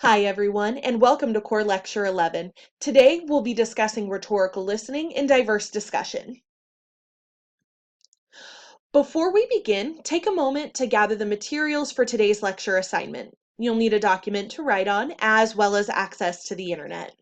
Hi, everyone, and welcome to Core Lecture 11. Today, we'll be discussing rhetorical listening in diverse discussion. Before we begin, take a moment to gather the materials for today's lecture assignment. You'll need a document to write on, as well as access to the internet.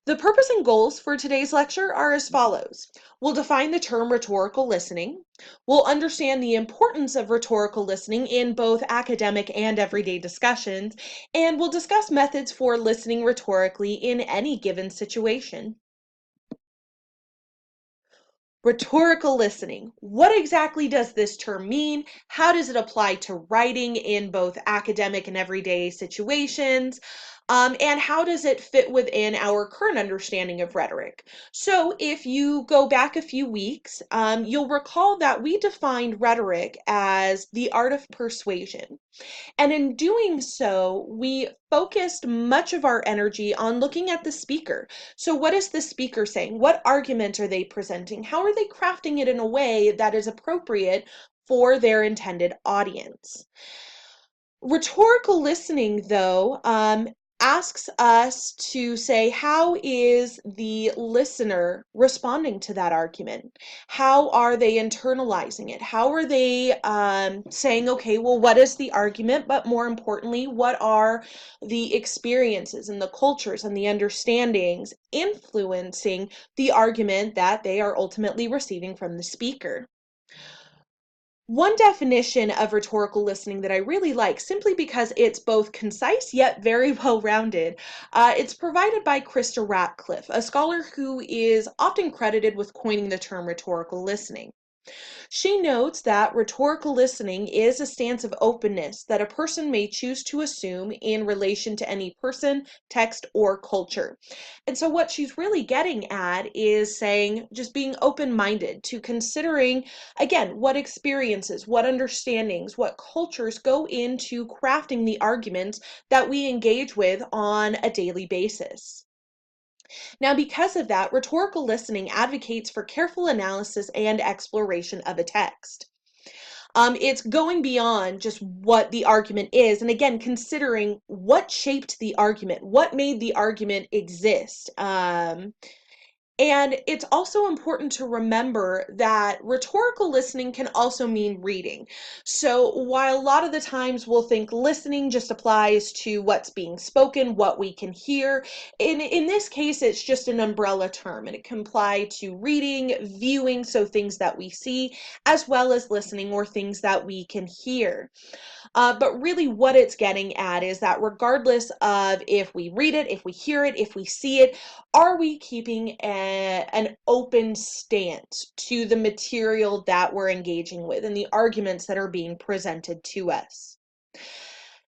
The purpose and goals for today's lecture are as follows. We'll define the term rhetorical listening. We'll understand the importance of rhetorical listening in both academic and everyday discussions, and we'll discuss methods for listening rhetorically in any given situation. Rhetorical listening. What exactly does this term mean? How does it apply to writing in both academic and everyday situations? And how does it fit within our current understanding of rhetoric? So if you go back a few weeks, you'll recall that we defined rhetoric as the art of persuasion. And in doing so, we focused much of our energy on looking at the speaker. So what is the speaker saying? What argument are they presenting? How are they crafting it in a way that is appropriate for their intended audience? Rhetorical listening, though, asks us to say, how is the listener responding to that argument? How are they internalizing it? How are they saying, okay, well, what is the argument? But more importantly, what are the experiences and the cultures and the understandings influencing the argument that they are ultimately receiving from the speaker? One definition of rhetorical listening that I really like, simply because it's both concise yet very well-rounded, it's provided by Krista Ratcliffe, a scholar who is often credited with coining the term rhetorical listening. She notes that rhetorical listening is a stance of openness that a person may choose to assume in relation to any person, text, or culture. And so what she's really getting at is saying just being open-minded to considering, again, what experiences, what understandings, what cultures go into crafting the arguments that we engage with on a daily basis. Now, because of that, rhetorical listening advocates for careful analysis and exploration of a text. It's going beyond just what the argument is, and again, considering what shaped the argument, what made the argument exist. And it's also important to remember that rhetorical listening can also mean reading. So while a lot of the times we'll think listening just applies to what's being spoken, what we can hear, in this case, it's just an umbrella term, and it can apply to reading, viewing, so things that we see, as well as listening or things that we can hear. But really what it's getting at is that regardless of if we read it, if we hear it, if we see it, are we keeping an open stance to the material that we're engaging with and the arguments that are being presented to us?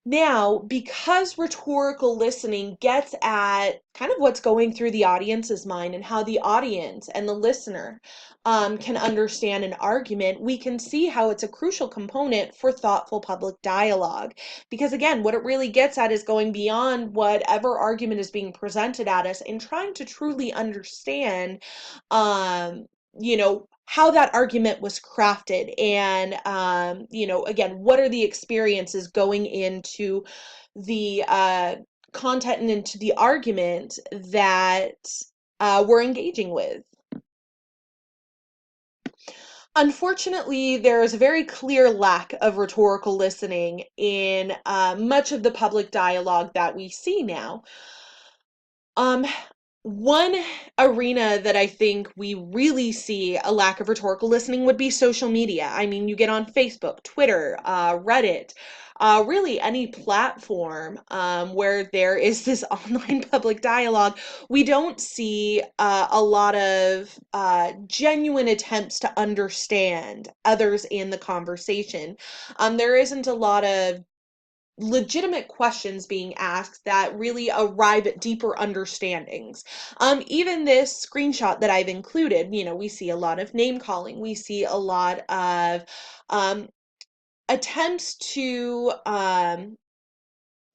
Now, because rhetorical listening gets at kind of what's going through the audience's mind and how the audience and the listener can understand an argument, we can see how it's a crucial component for thoughtful public dialogue. Because again, what it really gets at is going beyond whatever argument is being presented at us and trying to truly understand um, how that argument was crafted and again, what are the experiences going into the content and into the argument that we're engaging with. Unfortunately, there is a very clear lack of rhetorical listening in much of the public dialogue that we see now. One arena that I think we really see a lack of rhetorical listening would be social media. I mean, you get on Facebook, Twitter, Reddit, really any platform where there is this online public dialogue. We don't see a lot of genuine attempts to understand others in the conversation. There isn't a lot of legitimate questions being asked that really arrive at deeper understandings. Even this screenshot that I've included, we see a lot of name calling. We see a lot of attempts to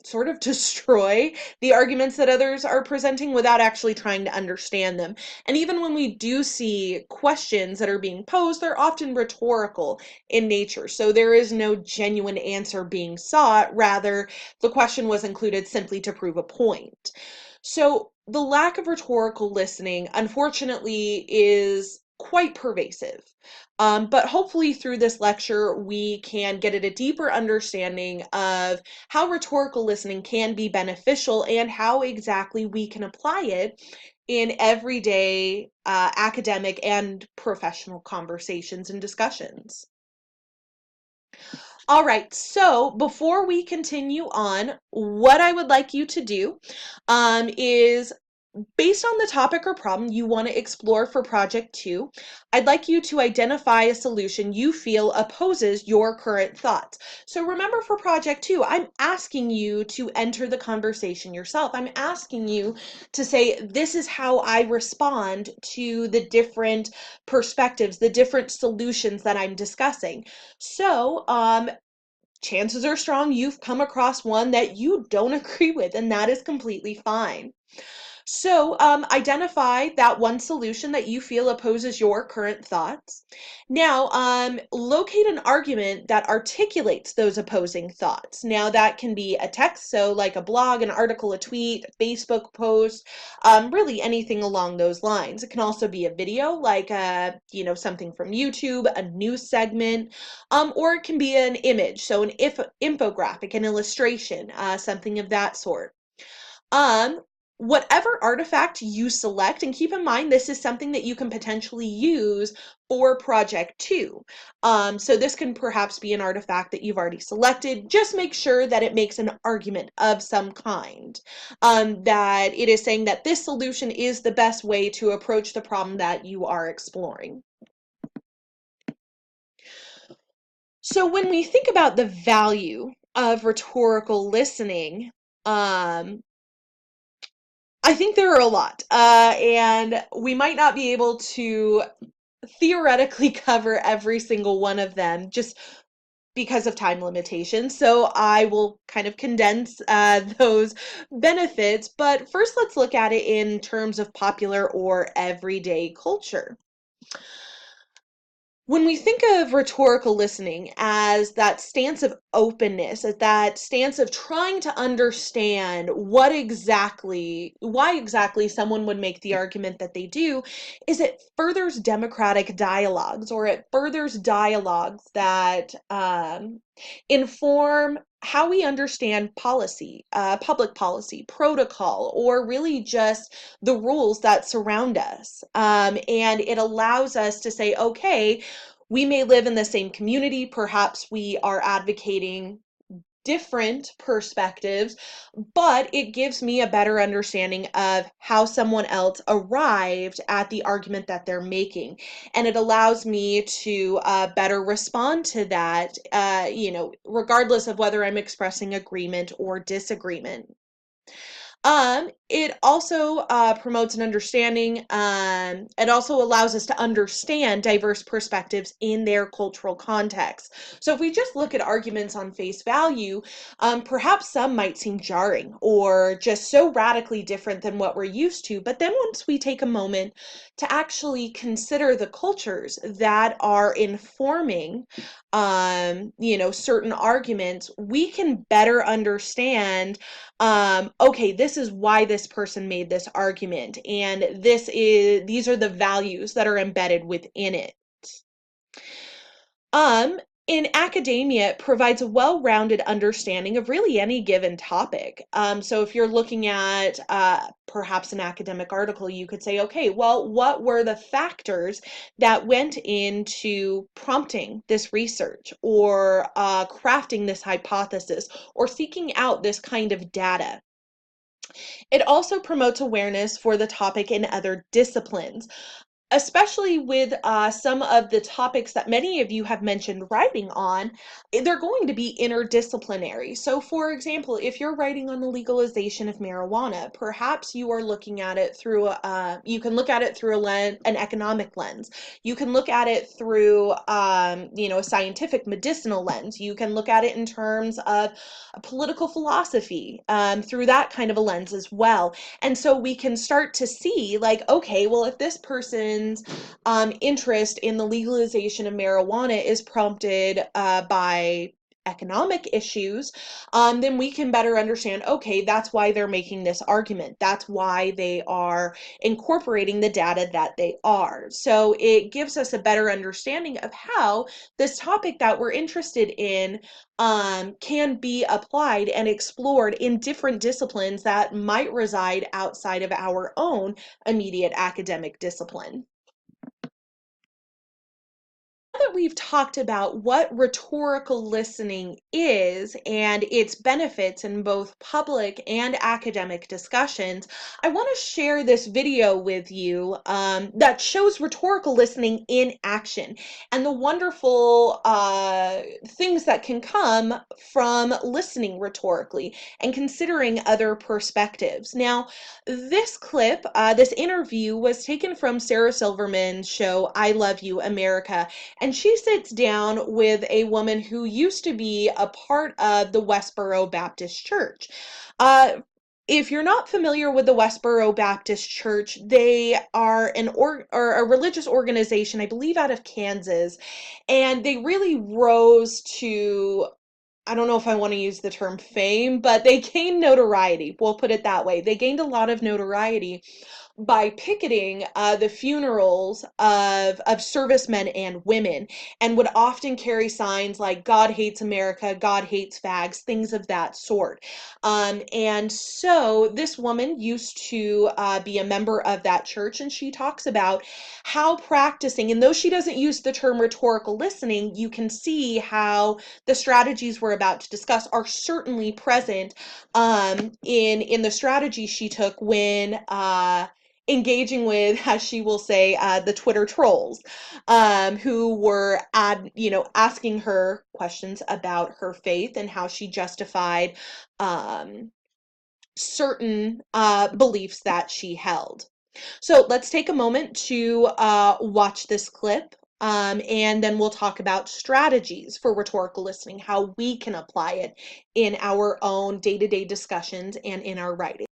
sort of destroy the arguments that others are presenting without actually trying to understand them. And even when we do see questions that are being posed, they're often rhetorical in nature. So there is no genuine answer being sought. Rather, the question was included simply to prove a point. So the lack of rhetorical listening, unfortunately, is quite pervasive. But hopefully, through this lecture, we can get at a deeper understanding of how rhetorical listening can be beneficial and how exactly we can apply it in everyday academic and professional conversations and discussions. All right, so before we continue on, what I would like you to do is based on the topic or problem you want to explore for Project 2, I'd like you to identify a solution you feel opposes your current thoughts. So remember, for Project 2, I'm asking you to enter the conversation yourself. I'm asking you to say, this is how I respond to the different perspectives, the different solutions that I'm discussing. So, chances are strong you've come across one that you don't agree with, and that is completely fine. So, identify that one solution that you feel opposes your current thoughts. Now, locate an argument that articulates those opposing thoughts. Now, that can be a text, so like a blog, an article, a tweet, a Facebook post, really anything along those lines. It can also be a video, like something from YouTube, a news segment, or it can be an image, so an infographic, an illustration, something of that sort. Um, Whatever artifact you select, and keep in mind this is something that you can potentially use for Project 2. So this can perhaps be an artifact that you've already selected. Just make sure that it makes an argument of some kind, that it is saying that this solution is the best way to approach the problem that you are exploring. So when we think about the value of rhetorical listening, I think there are a lot, and we might not be able to theoretically cover every single one of them just because of time limitations. So I will kind of condense those benefits. But first, let's look at it in terms of popular or everyday culture. When we think of rhetorical listening as that stance of openness, as that stance of trying to understand why exactly someone would make the argument that they do, is it furthers democratic dialogues, or it furthers dialogues that inform how we understand policy, public policy, protocol, or really just the rules that surround us. And it allows us to say, okay, we may live in the same community, perhaps we are advocating different perspectives, but it gives me a better understanding of how someone else arrived at the argument that they're making. And it allows me to better respond to that, regardless of whether I'm expressing agreement or disagreement. It also promotes an understanding. It also allows us to understand diverse perspectives in their cultural context. So if we just look at arguments on face value, perhaps some might seem jarring or just so radically different than what we're used to. But then once we take a moment to actually consider the cultures that are informing, certain arguments, we can better understand, okay, this is why this person made this argument, and these are the values that are embedded within it. Um, in academia, it provides a well-rounded understanding of really any given topic. So if you're looking at perhaps an academic article, you could say, okay, well, what were the factors that went into prompting this research, or crafting this hypothesis, or seeking out this kind of data? It also promotes awareness for the topic in other disciplines. especially with some of the topics that many of you have mentioned writing on, they're going to be interdisciplinary. So, for example, if you're writing on the legalization of marijuana, perhaps you are looking at it through you can look at it through an economic lens. You can look at it through a scientific medicinal lens. You can look at it in terms of a political philosophy through that kind of a lens as well. And so we can start to see, like, okay, well, if this person's interest in the legalization of marijuana is prompted by economic issues, then we can better understand, okay, that's why they're making this argument. That's why they are incorporating the data that they are. So it gives us a better understanding of how this topic that we're interested in can be applied and explored in different disciplines that might reside outside of our own immediate academic discipline. That we've talked about what rhetorical listening is and its benefits in both public and academic discussions, I want to share this video with you that shows rhetorical listening in action and the wonderful things that can come from listening rhetorically and considering other perspectives. Now, this clip, this interview was taken from Sarah Silverman's show, I Love You, America. And she sits down with a woman who used to be a part of the Westboro Baptist Church. If you're not familiar with the Westboro Baptist Church, they are or a religious organization, I believe, out of Kansas, and they really rose to, I don't know if I want to use the term fame, but they gained notoriety. We'll put it that way. They gained a lot of notoriety by picketing the funerals of servicemen and women, and would often carry signs like "God hates America," "God hates fags," things of that sort. And so this woman used to be a member of that church, and she talks about how practicing, and though she doesn't use the term rhetorical listening, you can see how the strategies we're about to discuss are certainly present in the strategy she took when engaging with, as she will say, the Twitter trolls, who were asking her questions about her faith and how she justified certain beliefs that she held. So let's take a moment to watch this clip, and then we'll talk about strategies for rhetorical listening, how we can apply it in our own day-to-day discussions and in our writing.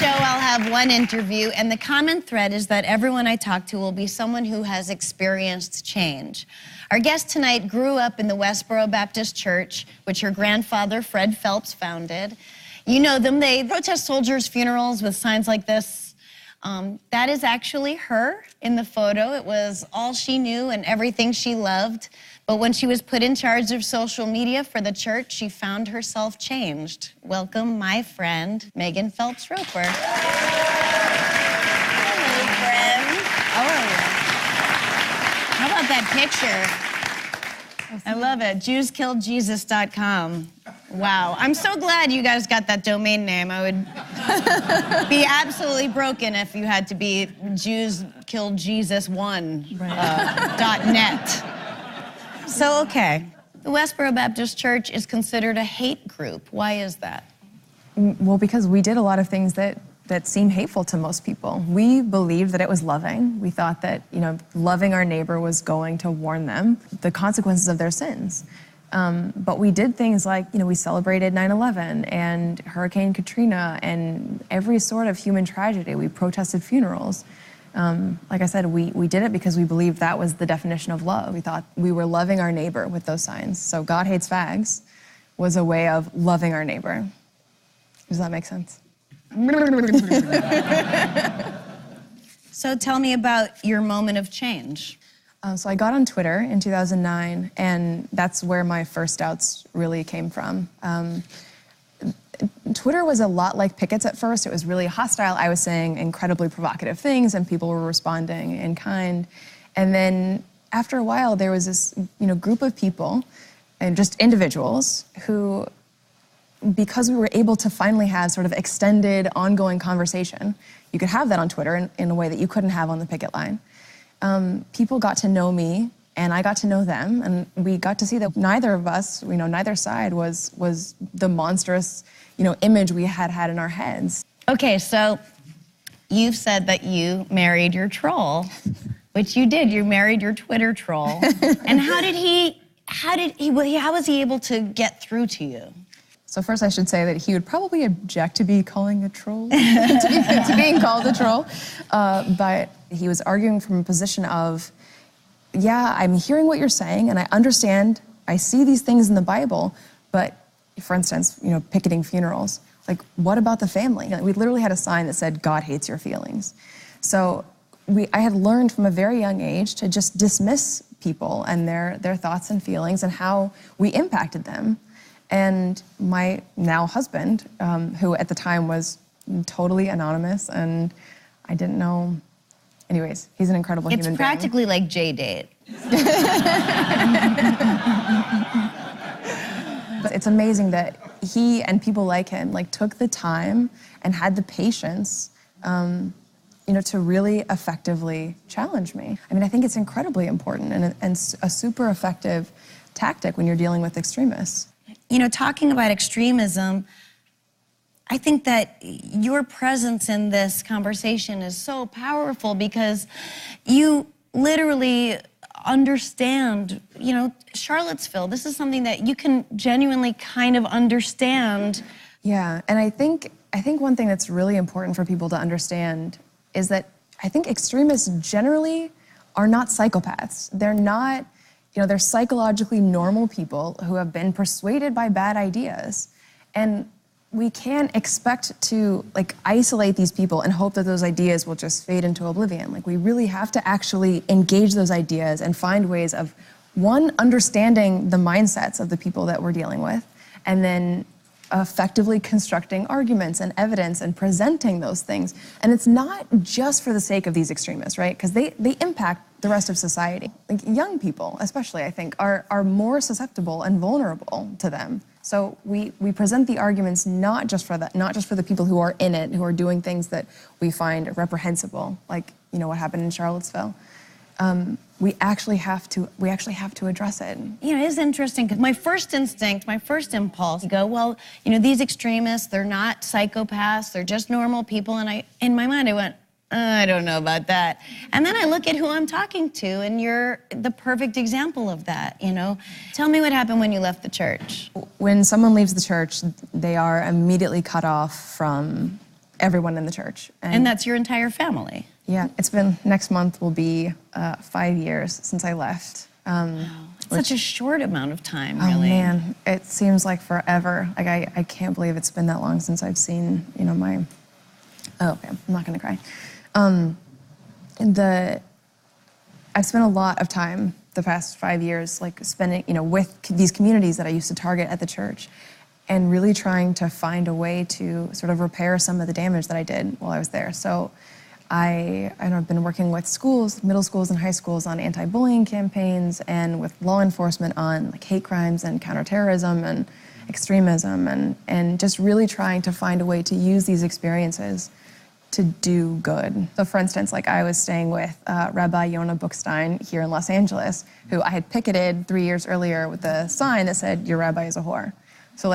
Show I'll have one interview, and the common thread is that everyone I talk to will be someone who has experienced change. Our guest tonight grew up in the Westboro Baptist Church, which her grandfather, Fred Phelps, founded. You know them. They protest soldiers' funerals with signs like this. That is actually her in the photo. It was all she knew and everything she loved. But when she was put in charge of social media for the church, she found herself changed. Welcome, my friend, Megan Phelps Roper. Hello, friend. How are you? How about that picture? I love it. JewsKilledJesus.com. Wow. I'm so glad you guys got that domain name. I would be absolutely broken if you had to be JewsKilledJesus1.net. So, okay, the Westboro Baptist Church is considered a hate group. Why is that? Well, because we did a lot of things that seem hateful to most people. We believed that it was loving. We thought that, loving our neighbor was going to warn them the consequences of their sins. But we did things like, we celebrated 9/11 and Hurricane Katrina and every sort of human tragedy. We protested funerals. Like I said, we did it because we believed that was the definition of love. We thought we were loving our neighbor with those signs. So God hates fags was a way of loving our neighbor. Does that make sense? So tell me about your moment of change. So I got on Twitter in 2009, and that's where my first doubts really came from. Twitter was a lot like pickets at first. It was really hostile. I was saying incredibly provocative things, and people were responding in kind. And then after a while, there was this, group of people, and just individuals, who because we were able to finally have sort of extended, ongoing conversation, you could have that on Twitter in a way that you couldn't have on the picket line. People got to know me, and I got to know them, and we got to see that neither of us, neither side was the monstrous, image we had in our heads. Okay, so you've said that you married your troll, which you did. You married your Twitter troll. And how was he able to get through to you? So first I should say that he would probably object to be calling a troll, to being called a troll. But he was arguing from a position of, yeah, I'm hearing what you're saying and I understand, I see these things in the Bible, but for instance, picketing funerals, like what about the family? We literally had a sign that said, God hates your feelings. So I had learned from a very young age to just dismiss people and their thoughts and feelings and how we impacted them. And my now husband, who at the time was totally anonymous and I didn't know, anyways, he's an incredible human being. It's practically like J-Date. But it's amazing that he and people like him took the time and had the patience to really effectively challenge me. I mean, I think it's incredibly important and a super effective tactic when you're dealing with extremists. Talking about extremism, I think that your presence in this conversation is so powerful because you literally understand, Charlottesville. This is something that you can genuinely kind of understand. Yeah, and I think one thing that's really important for people to understand is that I think extremists generally are not psychopaths. They're not, they're psychologically normal people who have been persuaded by bad ideas. And we can't expect to isolate these people and hope that those ideas will just fade into oblivion. We really have to actually engage those ideas and find ways of, one, understanding the mindsets of the people that we're dealing with, and then effectively constructing arguments and evidence and presenting those things. And it's not just for the sake of these extremists, right? Because they impact the rest of society. Young people, especially, I think, are more susceptible and vulnerable to them. So we present the arguments not just for the people who are in it, who are doing things that we find reprehensible, like what happened in Charlottesville. We actually have to address it. It is interesting because my first impulse, to go, well, these extremists, they're not psychopaths, they're just normal people. And in my mind, I went, I don't know about that. And then I look at who I'm talking to, and you're the perfect example of that, Tell me what happened when you left the church. When someone leaves the church, they are immediately cut off from everyone in the church. And that's your entire family. Yeah, next month will be 5 years since I left. Wow. Such a short amount of time, really. Oh man, it seems like forever. I can't believe it's been that long since I've seen, my, oh, okay, I'm not gonna cry. I've spent a lot of time the past 5 years, spending, with these communities that I used to target at the church, and really trying to find a way to sort of repair some of the damage that I did while I was there. So I've been working with schools, middle schools and high schools on anti-bullying campaigns, and with law enforcement on hate crimes and counterterrorism and extremism, and just really trying to find a way to use these experiences to do good. So for instance, I was staying with Rabbi Yonah Bookstein here in Los Angeles, who I had picketed 3 years earlier with a sign that said, "Your rabbi is a whore." So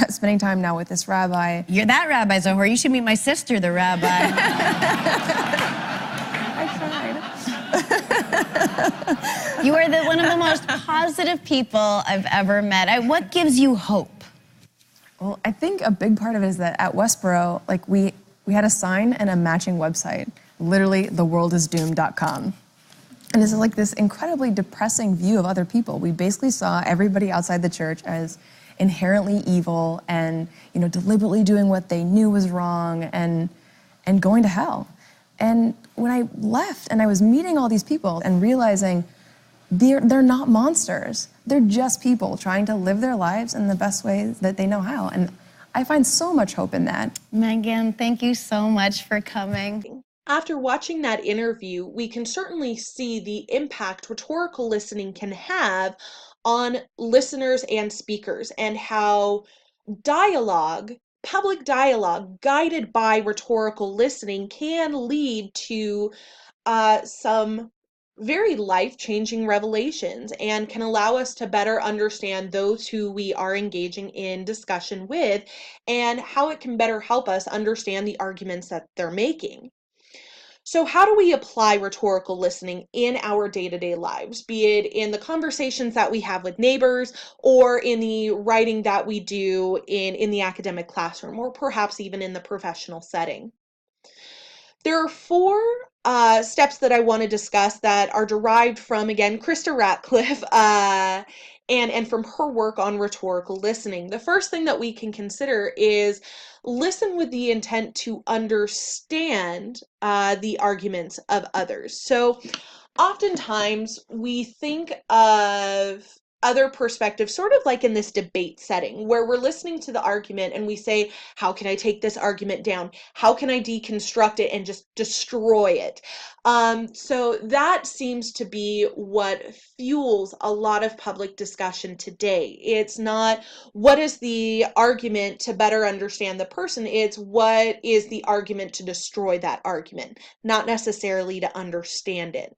spending time now with this rabbi. That rabbi's a whore. You should meet my sister, the rabbi. I tried. You are one of the most positive people I've ever met. What gives you hope? Well, I think a big part of it is that at Westboro, we had a sign and a matching website, literally theworldisdoomed.com. And it's this incredibly depressing view of other people. We basically saw everybody outside the church as inherently evil and, deliberately doing what they knew was wrong and going to hell. And when I left and I was meeting all these people and realizing they're not monsters. They're just people trying to live their lives in the best way that they know how. And I find so much hope in that. Megan, thank you so much for coming. After watching that interview, we can certainly see the impact rhetorical listening can have on listeners and speakers, and how dialogue, public dialogue guided by rhetorical listening can lead to some very life-changing revelations and can allow us to better understand those who we are engaging in discussion with and how it can better help us understand the arguments that they're making. So, how do we apply rhetorical listening in our day-to-day lives, be it in the conversations that we have with neighbors or in the writing that we do in the academic classroom or perhaps even in the professional setting? There are four steps that I want to discuss that are derived from, again, Krista Ratcliffe and from her work on rhetorical listening. The first thing that we can consider is listen with the intent to understand the arguments of others. So oftentimes we think of other perspectives sort of like in this debate setting where we're listening to the argument and we say, how can I take this argument down? How can I deconstruct it and just destroy it? So that seems to be what fuels a lot of public discussion today. It's not what is the argument to better understand the person, it's what is the argument to destroy that argument, not necessarily to understand it.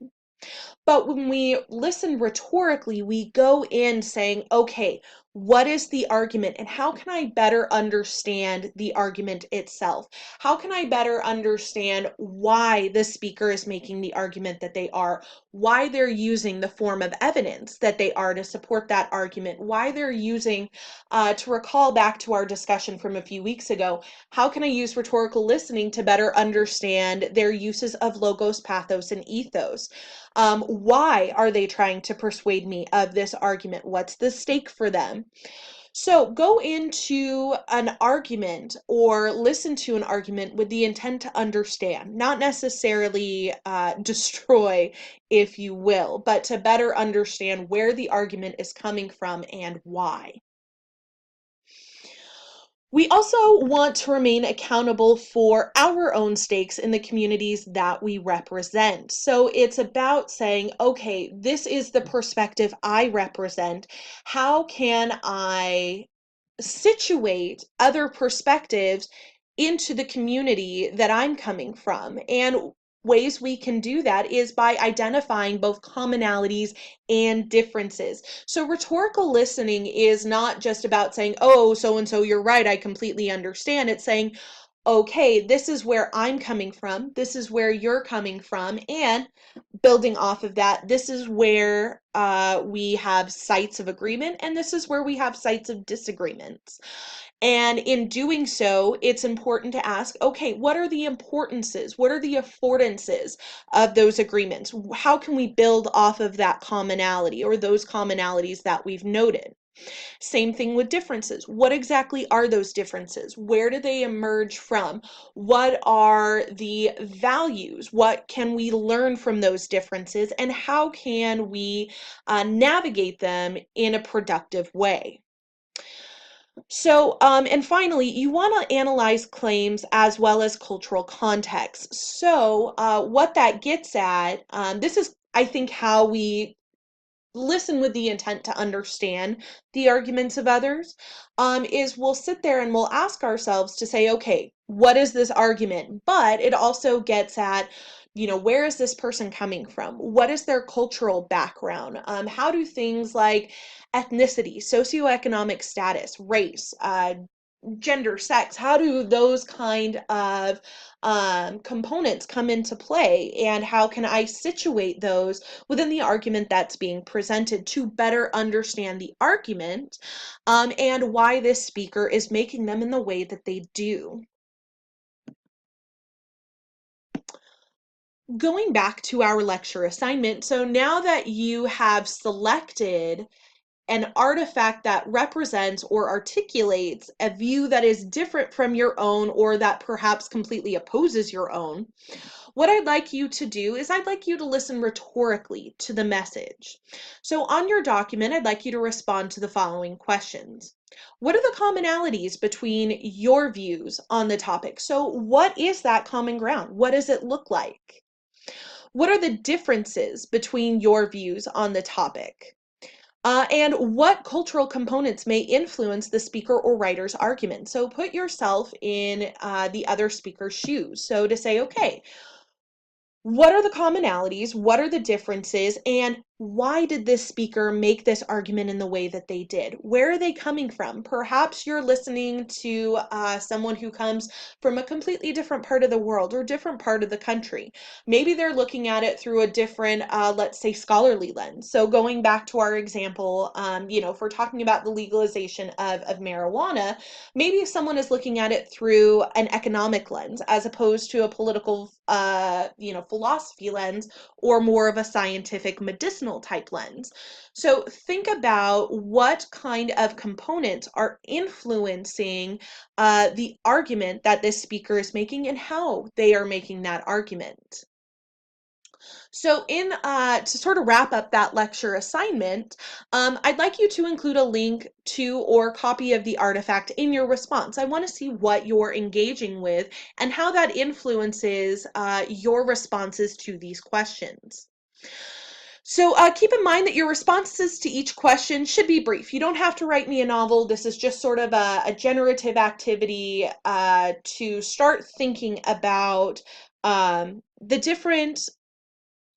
But when we listen rhetorically, we go in saying, okay, what is the argument and how can I better understand the argument itself? How can I better understand why the speaker is making the argument that they are, why they're using the form of evidence that they are to support that argument, why they're using, to recall back to our discussion from a few weeks ago, how can I use rhetorical listening to better understand their uses of logos, pathos, and ethos? Why are they trying to persuade me of this argument? What's the stake for them? So go into an argument or listen to an argument with the intent to understand, not necessarily destroy, if you will, but to better understand where the argument is coming from and why. We also want to remain accountable for our own stakes in the communities that we represent. So it's about saying, okay, this is the perspective I represent. How can I situate other perspectives into the community that I'm coming from? And ways we can do that is by identifying both commonalities and differences. So rhetorical listening is not just about saying, oh, so and so, you're right, I completely understand. It's saying, okay, this is where I'm coming from, this is where you're coming from, and building off of that, this is where we have sites of agreement, and this is where we have sites of disagreements. And in doing so, it's important to ask, okay, what are the importances? What are the affordances of those agreements? How can we build off of that commonality or those commonalities that we've noted? Same thing with differences. What exactly are those differences? Where do they emerge from? What are the values? What can we learn from those differences? And how can we navigate them in a productive way? So, and finally, you want to analyze claims as well as cultural context. So, what that gets at, this is, I think, how we listen with the intent to understand the arguments of others, is we'll sit there and we'll ask ourselves to say, okay, what is this argument? But it also gets at, where is this person coming from? What is their cultural background? How do things like ethnicity, socioeconomic status, race, gender, sex, how do those kind of components come into play, and how can I situate those within the argument that's being presented to better understand the argument, and why this speaker is making them in the way that they do. Going back to our lecture assignment, so now that you have selected an artifact that represents or articulates a view that is different from your own or that perhaps completely opposes your own, what I'd like you to do is I'd like you to listen rhetorically to the message. So on your document, I'd like you to respond to the following questions. What are the commonalities between your views on the topic? So what is that common ground? What does it look like? What are the differences between your views on the topic? and what cultural components may influence the speaker or writer's argument. So put yourself in the other speaker's shoes. So to say, okay, what are the commonalities? What are the differences? And why did this speaker make this argument in the way that they did? Where are they coming from? Perhaps you're listening to someone who comes from a completely different part of the world or different part of the country. Maybe they're looking at it through a different, let's say, scholarly lens. So going back to our example, if we're talking about the legalization of marijuana, maybe if someone is looking at it through an economic lens as opposed to a political, philosophy lens, or more of a scientific medicinal type lens. So think about what kind of components are influencing the argument that this speaker is making and how they are making that argument. So to sort of wrap up that lecture assignment, I'd like you to include a link to or copy of the artifact in your response. I want to see what you're engaging with and how that influences your responses to these questions. So keep in mind that your responses to each question should be brief. You don't have to write me a novel. This is just sort of a generative activity to start thinking about the different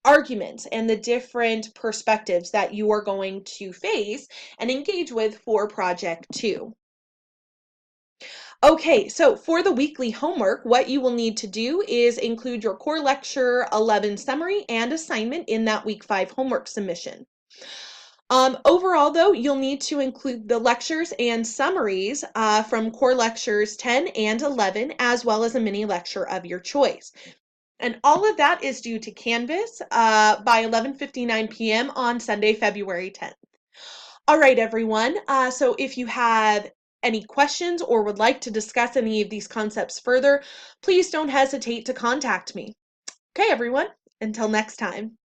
arguments and the different perspectives that you are going to face and engage with for project 2. Okay, so for the weekly homework, what you will need to do is include your core lecture 11 summary and assignment in that week 5 homework submission. Overall, though, you'll need to include the lectures and summaries from core lectures 10 and 11, as well as a mini lecture of your choice. And all of that is due to Canvas by 11:59 p.m. on Sunday, February 10th. All right, everyone. So if you have any questions or would like to discuss any of these concepts further, please don't hesitate to contact me. Okay, everyone. Until next time.